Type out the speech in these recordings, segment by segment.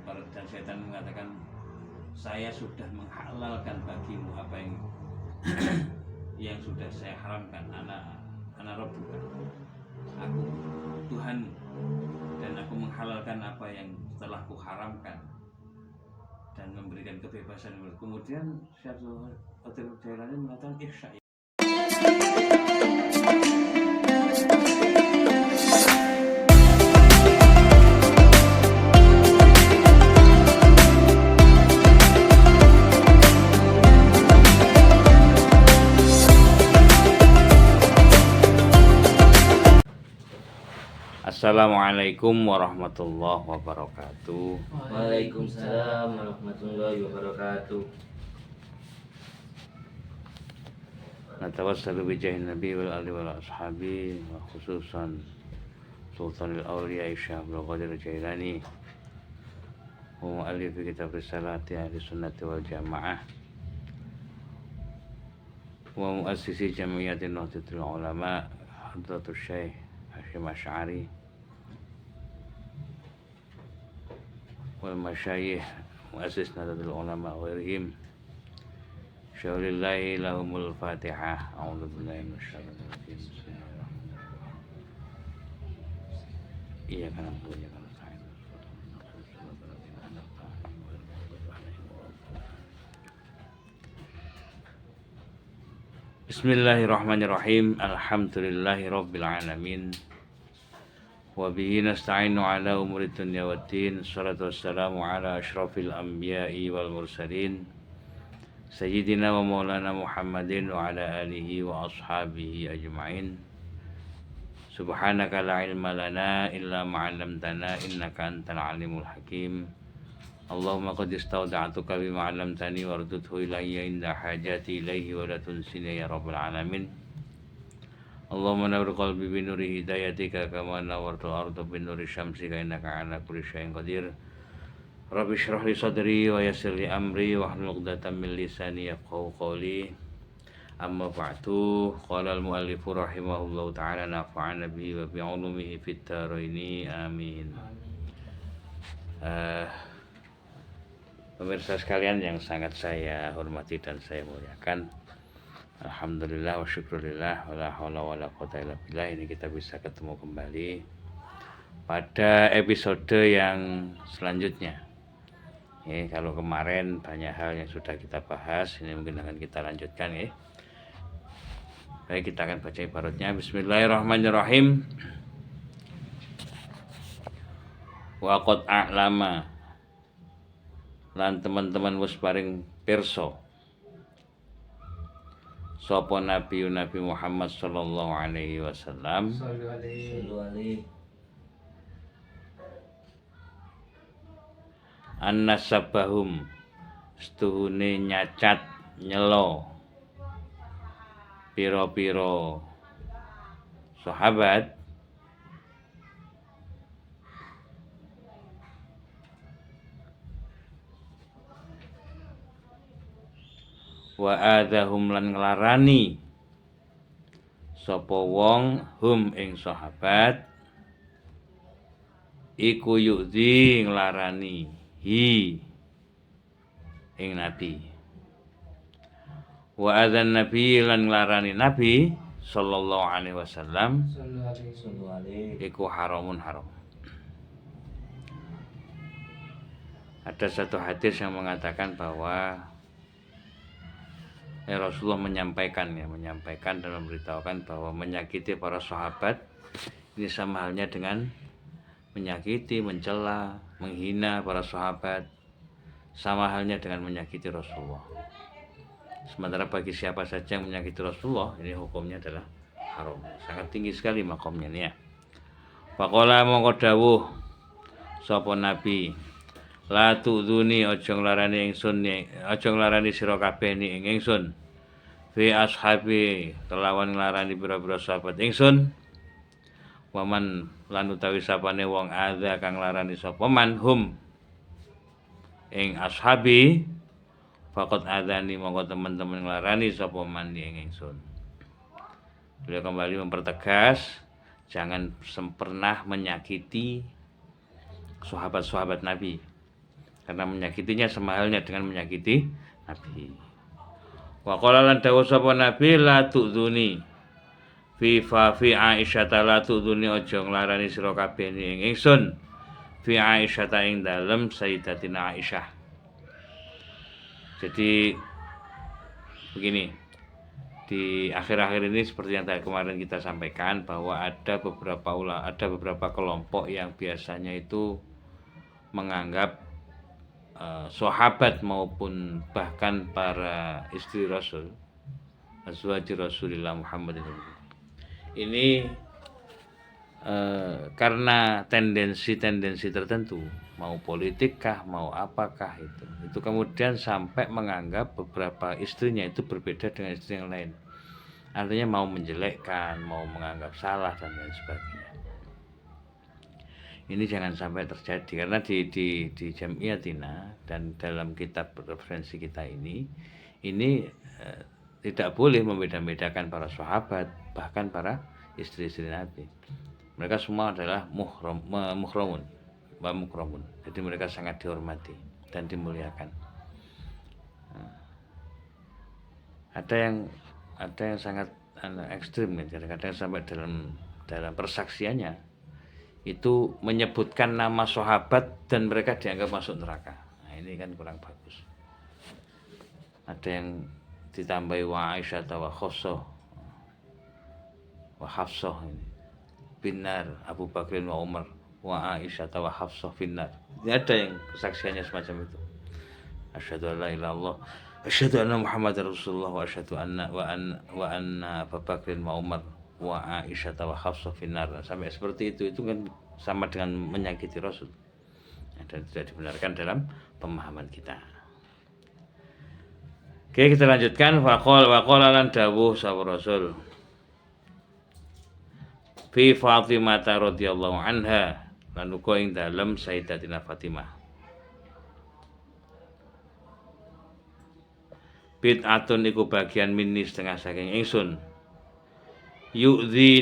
dan setan mengatakan, saya sudah menghalalkan bagimu apa yang yang sudah saya haramkan. Anak Rabbuka, aku Tuhan, dan aku menghalalkan apa yang telah kuharamkan dan memberikan kebebasan. Kemudian Syaikhul Qadir Jailani mengatakan ihsya. Assalamualaikum warahmatullahi wabarakatuh. Waalaikumsalam warahmatullahi wabarakatuh. Natawassalu bijahin nabi wal ali wal ashabi wa khususan sultanil awliya Syekh Abdul Qadir Jailani wa mu'allif kitab risalati ahli sunnati wal jamaah wa muassisi jamiyatin nahdlatul ulama hadratus Syekh Hasyim Asy'ari wal masyayikh muassis nahdlatul ulama wa ghairihim. Syaulillahi lahumul fatihah. A'udzubillahi minasyaitonir rajim. Iya kan punya kan saya. Bismillahirrahmanirrahim. Alhamdulillahirabbil alamin. Wa bihi nasta'inu ala umurid dunya waddin. Shalatu wassalamu ala asyrafil anbiya'i wal mursalin. Sayyidina wa maulana Muhammadin wa ala alihi wa ashabihi ajma'in. Subhanaka la ilma lana illa ma'allamtana innaka antal alimul hakim. Allahumma qad istawda'tuka bima 'allamtani wardudhu ilayya inda hajati ilayhi wa la tunsini ya rabbal alamin. Allahumma nawwir qalbi bi nuri hidayatika kama nawwartal arda bi nuri syamsika innaka 'ala kulli syai'in qadir. Rabbi shrah li sadri wa yassir li amri wa hlul 'uqdatam min lisani yafqahu qawli. Amma ba'du, qala al-muallif rahimahullahu ta'ala nafa'ana bihi wa bi 'ulumihi fid dharaini amin. Pemirsa sekalian yang sangat saya hormati dan saya muliakan, alhamdulillah wa syukurillah wa la haula wa la quwwata illa billah, ini kita bisa ketemu kembali pada episode yang selanjutnya. Kalau kemarin banyak hal yang sudah kita bahas, ini mungkin akan kita lanjutkan ya. Baik, kita akan baca ibaratnya. Bismillahirrahmanirrahim. Wa qad a'lama, lan teman-teman wis paring pirsa sapa Nabi Muhammad sallallahu alaihi wasallam annasabahum, setuhune nyacat nyelo piro-piro sahabat wa adahum, lan nglarani sapa wong hum ing sahabat iku yudzi, nglarani hi ing nabi. Wa adzan nabi, lan nglarani nabi sallallahu alaihi wasallam iku haramun, haram. Ada satu hadis yang mengatakan bahwa Rasulullah menyampaikan dan memberitahukan bahwa menyakiti para sahabat ini sama halnya dengan menyakiti, mencela, menghina para sahabat, sama halnya dengan menyakiti Rasulullah. Sementara bagi siapa saja yang menyakiti Rasulullah, ini hukumnya adalah haram. Sangat tinggi sekali makomnya nih ya. Faqala mongko dawuh sapa Nabi, la tu'dzuni, aja nglarani ingsun, aja nglarani sira kabeh ing ingsun, fi ashabi, kelawan nglarani pira-pira sahabat ingsun, waman lan utawi sapane wong adza kang nglarani sapa man hum ing ashabi, faqad adzani, mongko teman-teman nglarani sapa man ing ingsun. Beliau kembali mempertegas jangan pernah menyakiti sahabat-sahabat Nabi. karena menyakitinya sama halnya dengan menyakiti Nabi. Wa qala lan dawuh sapa Nabi la tu'dzuni fi Aisyah la tu'dzuni aja nglarani sira kabeh ing ingsun fi Aisyah ing dalem Sayyidatina Aisyah. Jadi begini, di akhir-akhir ini seperti yang tadi kemarin kita sampaikan bahwa ada beberapa kelompok yang biasanya itu menganggap sahabat maupun bahkan para istri Rasul, azwaji Rasulillah Muhammadin ini karena tendensi tertentu, mau politik kah, mau apakah itu kemudian sampai menganggap beberapa istrinya itu berbeda dengan istri yang lain. Artinya mau menjelekkan, mau menganggap salah dan lain sebagainya. Ini jangan sampai terjadi, karena di Jamiatina dan dalam kitab referensi kita ini tidak boleh membeda-bedakan para sahabat, bahkan para istri-istri Nabi. Mereka semua adalah muhramun. Jadi mereka sangat dihormati dan dimuliakan. Ada yang sangat ekstrim, kadang-kadang sampai dalam persaksiannya itu menyebutkan nama sahabat dan mereka dianggap masuk neraka. Nah, ini kan kurang bagus. Ada yang ditambahi wa Aisyah wa Hafsah ini binar, Abu Bakrin wa Umar wa Aisyah wa Hafsah finnar. Ini ada yang kesaksiannya semacam itu. Asyhadu an la ilaha illallah, asyhadu anna Muhammadar Rasulullah wa asyhadu anna Abu Bakrin wa Umar wa Aisyah wa Hafsah finnar. Sampai seperti itu kan sama dengan menyakiti Rasul. Dan tidak dibenarkan dalam pemahaman kita. Oke, kita lanjutkan. Wa qala lan dawuh sapa Rasul fi Fatimah radhiyallahu anha, lan uga ing dalem Sayyidatina Fatimah. Bid'atun iku bagian minni setengah saking ingsun. Yu'dzi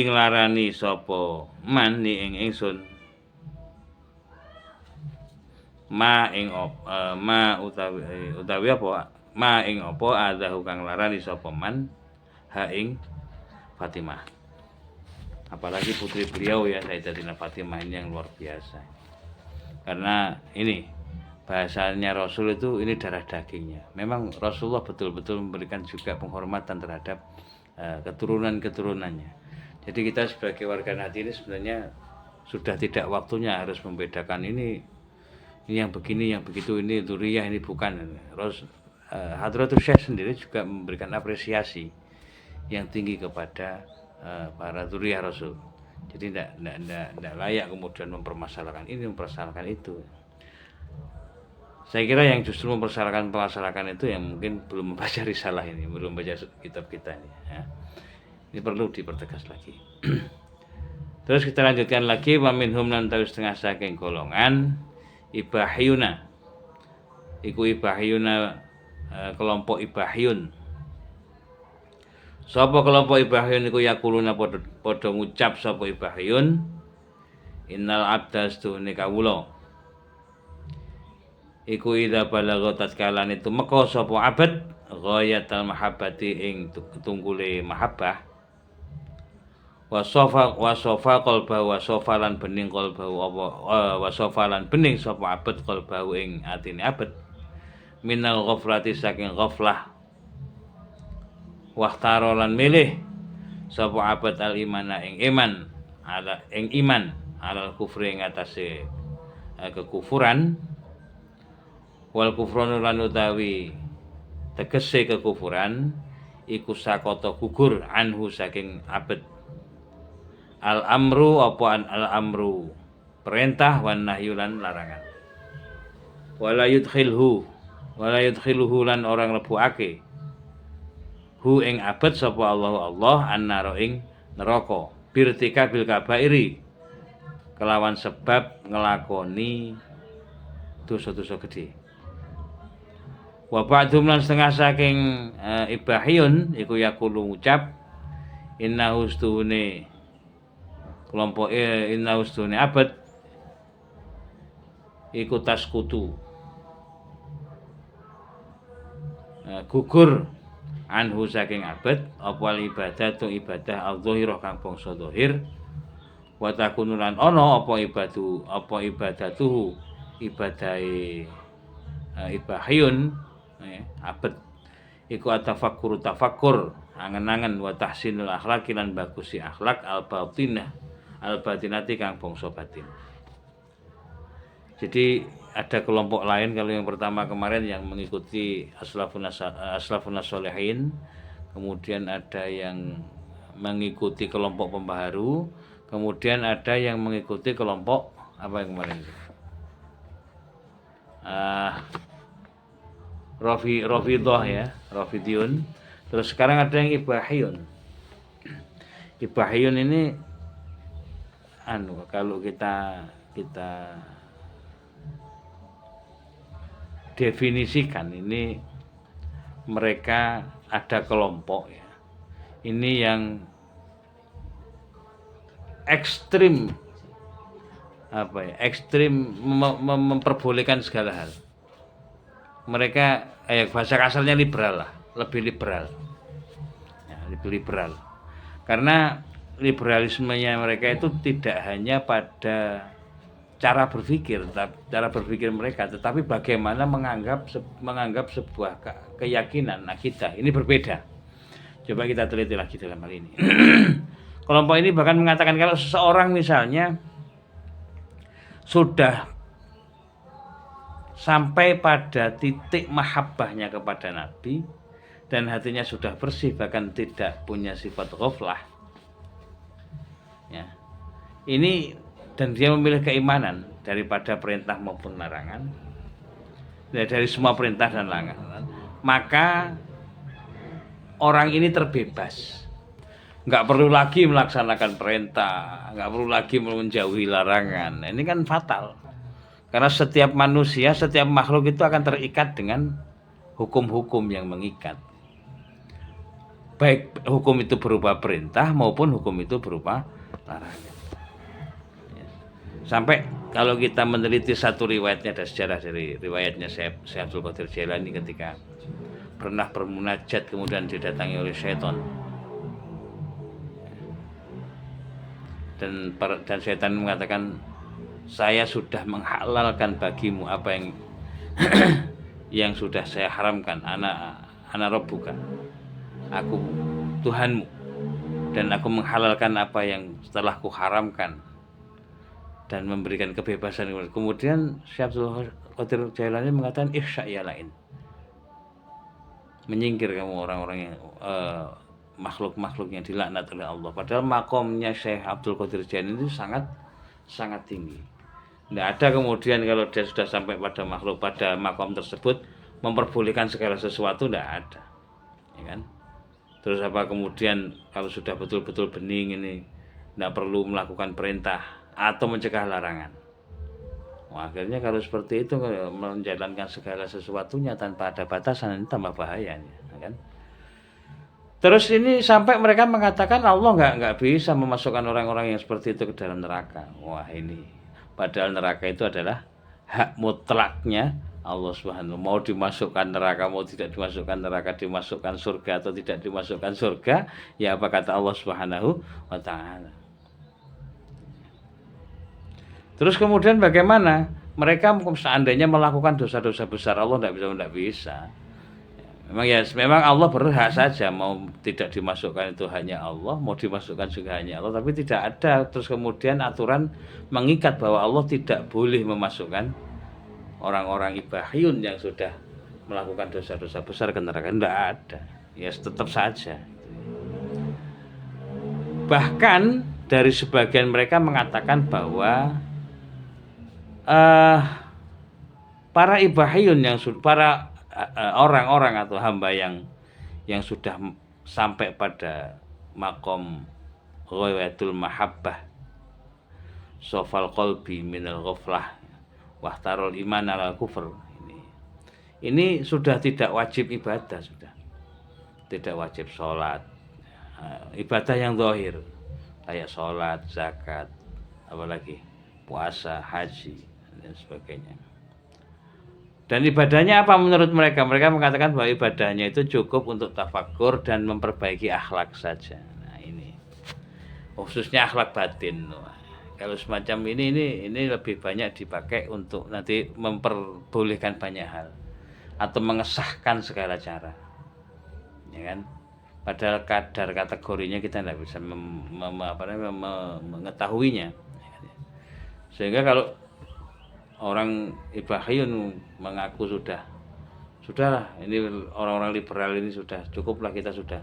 nglarani sapa man ni ing ingsun utawi apa ma ing apa adahu kang nglarani sapa man ha ing Fatimah. Apalagi putri beliau ya Sayyidatina Fatimah ini yang luar biasa. Karena ini bahasanya Rasul itu ini darah dagingnya. Memang Rasulullah betul-betul memberikan juga penghormatan terhadap keturunan-keturunannya. Jadi kita sebagai warga Nahdien ini sebenarnya sudah tidak waktunya harus membedakan ini yang begini, yang begitu, ini dzurriyyah, ini bukan. Hadratus Syekh sendiri juga memberikan apresiasi yang tinggi kepada para dzurriyyah Rasul. Jadi tidak layak kemudian mempermasalahkan ini, mempermasalahkan itu. Saya kira yang justru mempermasalahkan itu yang mungkin belum membaca risalah ini, belum baca kitab kita ini. Ya. Ini perlu dipertegas lagi. Terus kita lanjutkan lagi, wa minhum lan tawi setengah saking golongan ibahiyuna. Iku ibahiyuna kelompok ibahiyun. Sapa kelompok ibahiyun iku yakuluna padha ngucap sapa ibahiyun innal abda astuhune kawula iku idza balagha tatkalan itu meka sapa abad ghayatul mahabbati ing tunggule mahabbah wasofa qalba wasofa lan bening qalba wasofa lan bening sapa abad qalba ing atine abad minal ghaflati saking ghaflah wahtaro lan milih sapa abad al imana ing iman ala ing iman alal kufri ing atase kekufuran wal kufranu lan utawi tegese kekufuran iku sakata gugur anhu saking abad al amru apa al amru perintah wan nahyu lan larangan wala yudkhilhu lan orang lebokake hu ing abad sapa Allah annara ing neraka birtika bil kabairi kelawan sebab ngelakoni dosa-dosa gede. Wa ba'dhum lan setengah saking ibahiyun iku yaqulu ngucap innahu stuhune kelompok inna ustune abad iku taskutu gugur anhu saking abad apa ibadatu ibadah al-dhahirah kang bangsa zahir wa takunu lan ana apa ibadatuhu ibadahe ibahiyun abad iku tafakkur angen-angen wa tahsinul akhlaq lan bagusi akhlak al-batinati kang bangsa batin. Jadi ada kelompok lain, kalau yang pertama kemarin yang mengikuti aslafun sholihin, kemudian ada yang mengikuti kelompok pembaharu, kemudian ada yang mengikuti kelompok apa yang kemarin itu? Rafidhah ya, Rafidiyun. Terus sekarang ada yang Ibahiyun. Ibahiyun ini kalau kita definisikan, ini mereka ada kelompok ya. Ini yang ekstrim memperbolehkan segala hal. Mereka bahasa kasarnya liberal lah, lebih liberal. Ya, lebih liberal. Karena liberalismenya mereka itu tidak hanya pada cara berpikir mereka, tetapi bagaimana menganggap sebuah keyakinan akidah ini berbeda. Coba kita teliti lagi dalam hal ini. Kelompok ini bahkan mengatakan kalau seseorang misalnya sudah sampai pada titik mahabbahnya kepada Nabi dan hatinya sudah bersih, bahkan tidak punya sifat ghaflah ya, ini, dan dia memilih keimanan daripada perintah maupun larangan, dari semua perintah dan larangan, maka orang ini terbebas, nggak perlu lagi melaksanakan perintah, nggak perlu lagi menjauhi larangan. Ini kan fatal, karena setiap manusia, setiap makhluk itu akan terikat dengan hukum-hukum yang mengikat, baik hukum itu berupa perintah maupun hukum itu berupa larangan. Sampai kalau kita meneliti satu riwayatnya, ada sejarah dari riwayatnya Syekh Abdul Qadir Jailani ketika pernah bermunajat kemudian didatangi oleh syaitan, dan syaitan mengatakan, saya sudah menghalalkan bagimu apa yang yang sudah saya haramkan. Ana rabbuka, aku Tuhanmu, dan aku menghalalkan apa yang setelah ku haramkan dan memberikan kebebasan. Kemudian Syekh Abdul Qadir Jailani mengatakan, ihsya ya lain, menyingkir kamu orang-orang yang makhluk-makhluk yang dilaknat oleh Allah. Padahal makomnya Syekh Abdul Qadir Jailani itu sangat tinggi. Tidak ada kemudian kalau dia sudah sampai pada makhluk, pada makom tersebut, memperbolehkan segala sesuatu, tidak ada, ya kan? Terus apa kemudian kalau sudah betul-betul bening ini, tidak perlu melakukan perintah atau mencegah larangan. Akhirnya kalau seperti itu, menjalankan segala sesuatunya tanpa ada batasan, ini tambah bahaya, ya kan? Terus ini sampai mereka mengatakan Allah nggak bisa memasukkan orang-orang yang seperti itu ke dalam neraka. Wah, ini padahal neraka itu adalah hak mutlaknya Allah Subhanahu. Mau dimasukkan neraka, mau tidak dimasukkan neraka, dimasukkan surga atau tidak dimasukkan surga, ya apa kata Allah Subhanahu wa ta'ala. Terus kemudian bagaimana mereka seandainya melakukan dosa-dosa besar, Allah tidak bisa. Memang Allah berhak saja, mau tidak dimasukkan itu hanya Allah, mau dimasukkan juga hanya Allah, tapi tidak ada terus kemudian aturan mengikat bahwa Allah tidak boleh memasukkan orang-orang ibahiyun yang sudah melakukan dosa-dosa besar ke neraka. Tidak ada, ya tetap saja. Bahkan dari sebagian mereka mengatakan bahwa para ibahiyun para orang-orang atau hamba yang sudah sampai pada makom ghayatul mahabbah, sofal qalbi minal ghaflah wahtarul iman ala kufur, ini sudah tidak wajib ibadah, sudah tidak wajib sholat, ibadah yang zahir, kayak sholat, zakat, apalagi puasa, haji dan sebagainya. Dan ibadahnya apa menurut mereka? Mereka mengatakan bahwa ibadahnya itu cukup untuk tafakur dan memperbaiki akhlak saja. Nah, ini khususnya akhlak batin. Wah, kalau semacam ini lebih banyak dipakai untuk nanti memperbolehkan banyak hal atau mengesahkan segala cara, ya kan? Padahal kadar kategorinya kita tidak bisa mengetahuinya. Sehingga kalau orang Ibrahim mengaku sudahlah, ini orang-orang liberal ini sudah cukuplah, kita sudah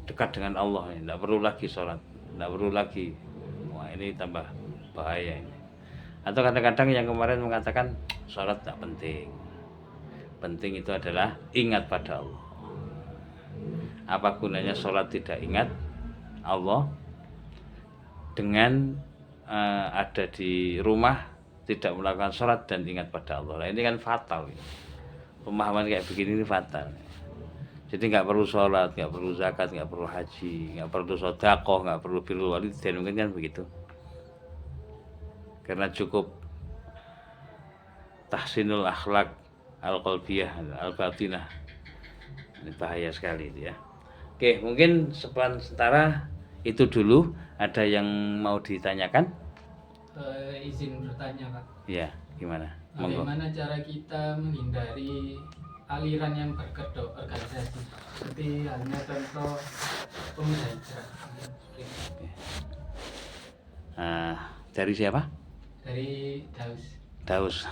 dekat dengan Allah, tidak perlu lagi sholat, tidak perlu lagi. Wah, ini tambah bahaya ini. Atau kadang-kadang yang kemarin mengatakan sholat tidak penting, penting itu adalah ingat pada Allah. Apa gunanya sholat tidak ingat Allah dengan ada di rumah tidak melakukan sholat dan ingat pada Allah? Nah, ini kan fatal. Pemahaman kayak begini ini fatal. Jadi nggak perlu sholat, nggak perlu zakat, nggak perlu haji, nggak perlu sedekah, nggak perlu birrul walidain, mungkin kan begitu. Karena cukup tahsinul akhlak al-qalbiyah, al-batinah. Ini bahaya sekali itu ya. Oke, mungkin sementara itu dulu. Ada yang mau ditanyakan? Izin bertanya, Pak. Ya, gimana? Bagaimana cara kita menghindari aliran yang berkedok organisasi? Seperti halnya contoh pemuda hijrah. Dari siapa? Dari Daus. Daus.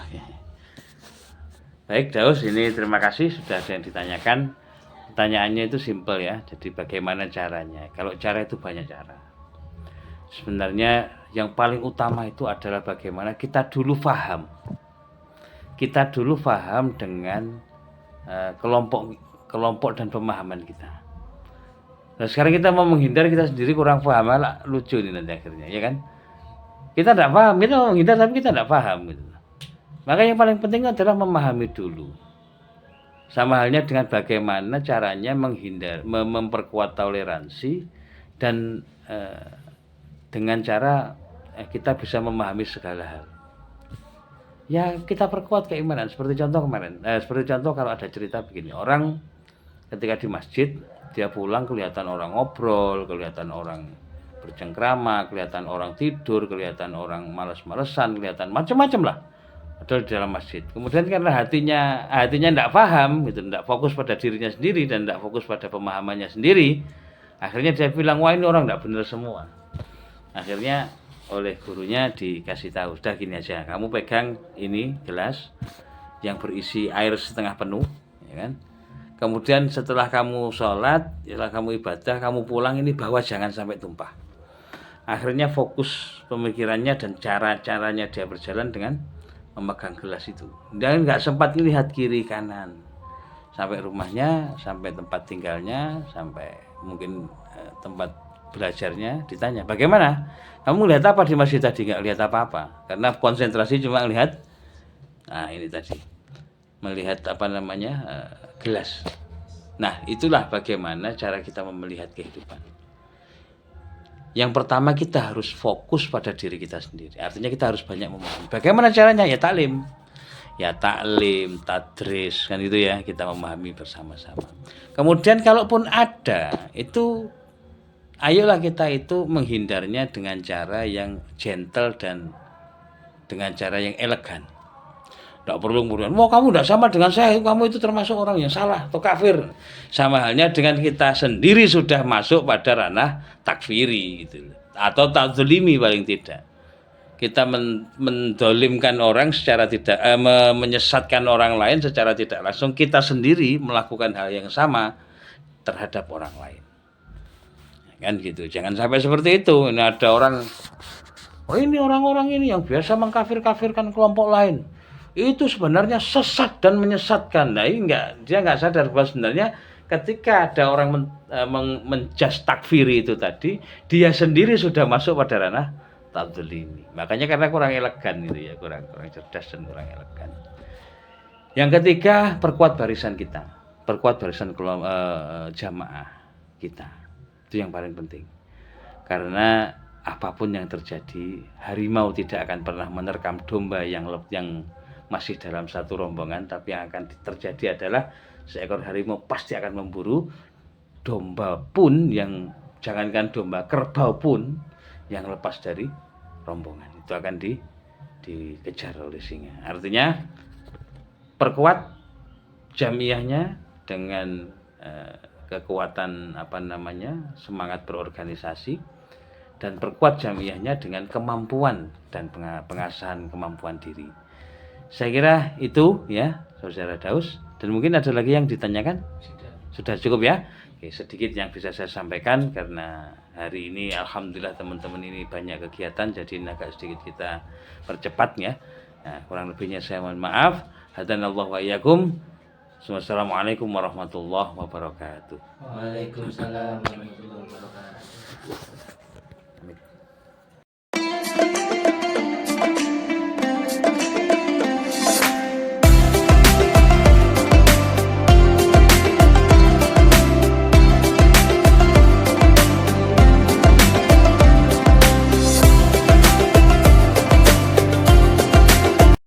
Baik Daus, ini terima kasih sudah ada yang ditanyakan. Pertanyaannya itu simpel ya. Jadi bagaimana caranya? Kalau cara itu banyak cara. Sebenarnya yang paling utama itu adalah bagaimana kita dulu paham. Kita dulu paham dengan kelompok dan pemahaman kita. Nah, sekarang kita mau menghindar, kita sendiri kurang paham, malah lucu ini nanti akhirnya, ya kan? Kita tidak paham, kita mau menghindar tapi kita tidak paham gitu. Maka yang paling penting adalah memahami dulu. Sama halnya dengan bagaimana caranya menghindar, memperkuat toleransi dan dengan cara kita bisa memahami segala hal. Ya kita perkuat keimanan. Seperti contoh kemarin, seperti contoh kalau ada cerita begini, orang ketika di masjid dia pulang kelihatan orang ngobrol, kelihatan orang bercengkrama, kelihatan orang tidur, kelihatan orang malas-malesan, kelihatan macam-macam lah. Padahal di dalam masjid. Kemudian karena hatinya tidak paham, gitu, tidak fokus pada dirinya sendiri dan tidak fokus pada pemahamannya sendiri, akhirnya dia bilang, wah ini orang tidak benar semua. Akhirnya oleh gurunya dikasih tahu, sudah gini aja, kamu pegang ini gelas yang berisi air setengah penuh, ya kan? Kemudian setelah kamu sholat, setelah kamu ibadah, kamu pulang ini bawa jangan sampai tumpah. Akhirnya fokus pemikirannya dan cara-caranya dia berjalan dengan memegang gelas itu. Dan nggak sempat lihat kiri kanan. Sampai rumahnya, sampai tempat tinggalnya, sampai mungkin tempat belajarnya, ditanya, bagaimana? Kamu lihat apa di masjid tadi? Nggak lihat apa-apa. Karena konsentrasi cuma lihat, nah ini tadi, melihat gelas. Nah itulah bagaimana cara kita melihat kehidupan. Yang pertama kita harus fokus pada diri kita sendiri. Artinya kita harus banyak memahami. Bagaimana caranya? Ya taklim, tadris, kan itu ya, kita memahami bersama-sama. Kemudian kalaupun ada itu, ayolah kita itu menghindarnya dengan cara yang gentle dan dengan cara yang elegan. Tidak perlu kemudian, wah kamu tidak sama dengan saya, kamu itu termasuk orang yang salah atau kafir. Sama halnya dengan kita sendiri sudah masuk pada ranah takfiri gitu, atau tadzlimi paling tidak. Kita mendolimkan orang secara tidak, menyesatkan orang lain secara tidak langsung, kita sendiri melakukan hal yang sama terhadap orang lain. Kan gitu, jangan sampai seperti itu. Ini ada orang, oh ini orang-orang ini yang biasa mengkafir-kafirkan kelompok lain, itu sebenarnya sesat dan menyesatkan. Nah ini dia nggak sadar bahwa sebenarnya ketika ada orang menjas takfiri itu tadi, dia sendiri sudah masuk pada ranah tadzlimi. Makanya karena kurang elegan itu ya, kurang cerdas dan kurang elegan. Yang ketiga, perkuat barisan kita, perkuat barisan jamaah kita. Itu yang paling penting. Karena apapun yang terjadi, harimau tidak akan pernah menerkam domba yang masih dalam satu rombongan, tapi yang akan terjadi adalah seekor harimau pasti akan memburu domba pun, yang jangankan domba, kerbau pun yang lepas dari rombongan itu akan dikejar oleh singa. Artinya perkuat jamiahnya dengan kekuatan semangat berorganisasi, dan perkuat jamiahnya dengan kemampuan dan pengasahan kemampuan diri. Saya kira itu ya Saudara Daus, dan mungkin ada lagi yang ditanyakan? Sudah cukup ya. Oke, sedikit yang bisa saya sampaikan karena hari ini alhamdulillah teman-teman ini banyak kegiatan, jadi agak sedikit kita percepat ya. Nah, kurang lebihnya saya mohon maaf. Hadanallahu wa iyyakum. Wassalamualaikum warahmatullahi wabarakatuh. Waalaikumsalam warahmatullahi wabarakatuh.